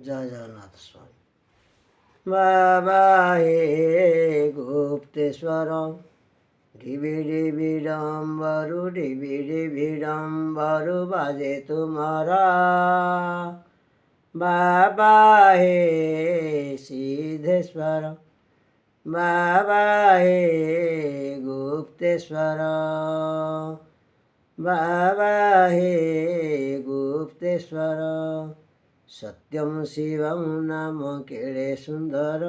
जय जगन्नाथ स्वामी। बाबा हे गुप्तेश्वर ढिबी ढिबी डम्बरू ढिबी ढिबी डम्बरू बाजे तुम्हारा। बाबा हे सिद्धेश्वर बाबा हे गुप्तेश्वर बाबा हे गुप्तेश्वर। सत्यम शिवम नाम केड़े सुंदर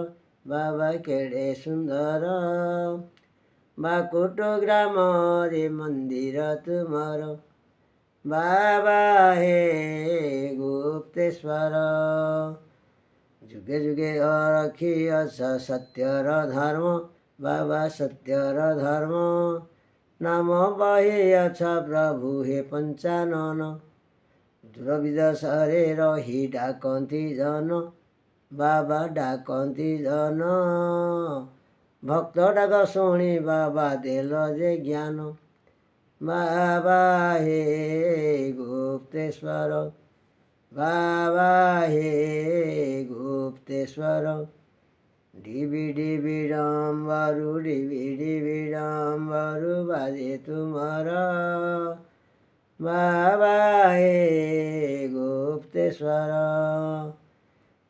बाबा केड़े सुंदर। बाकुट ग्राम रे मंदिर तुमर बाबा हे गुप्तेश्वर। जुगे जुगे रखियछ सत्यर धर्म बाबा सत्यर धर्म। नाम बहियछ प्रभु हे पंचानन। दूर विदेशरे रही डाकती जन बाबा डाकती जन। भक्त डाक शुणी बाबा देल जे ज्ञान। बाबा हे गुप्तेश्वर बाबा हे गुप्तेश्वर। ढिबी ढिबी डम्बरू ढिबी ढिबी डम्बरू बाजे तुम्हारा। बाबा हे गुप्तेश्वर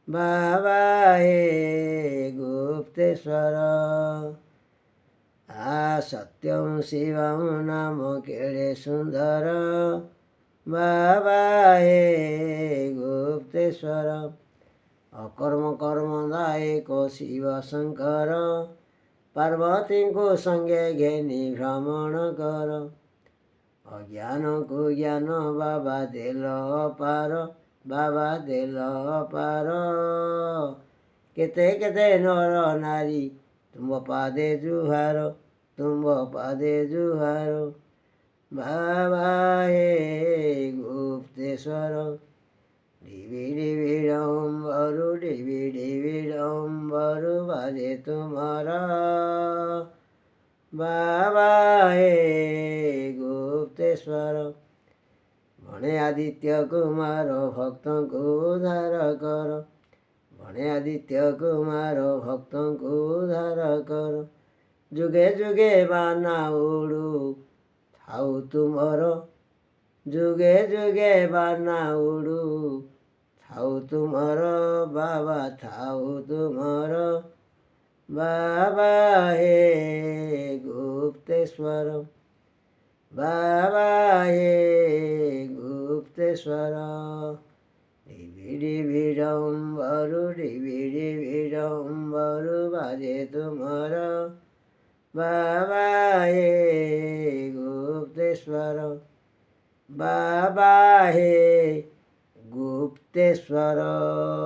बाबा हे गुप्तेश्वर। सत्यम शिवम नाम केड़े सुंदर बाबा हे गुप्तेश्वर। अकर्म कर्मदायक शिव शंकर पार्वती को संगे घेनी भ्रमण कर। अज्ञान को ज्ञान बाबा देल पार बाबा देल पार। केते केते नर नारी तुम पादे जुहार तुम पादे जुहार। बाबा हे गुप्तेश्वर ढिबी ढिबी डम्बरू ढिबी ढिबी डम्बरू बाजे तुम्हारा। बाबा हे गुप्तेश्वर। भणे आदित्य कुमार भक्त को उद्धार कर। भणे आदित्य कुमार भक्त को उद्धार कर। जुगे जुगे बाना उड़ू थाऊ तुमर जुगे जुगे बाना उड़ू थाऊ तुमर बाबा थाऊ तुमर। बाबा हे गुप्तेश्वर बाबा हे गुप्तेश्वर। ढिबी ढिबी डम्बरू ढिबी ढिबी डम्बरू बाजे तुम्हारा। बाबा हे गुप्तेश्वर बाबा हे गुप्तेश्वर।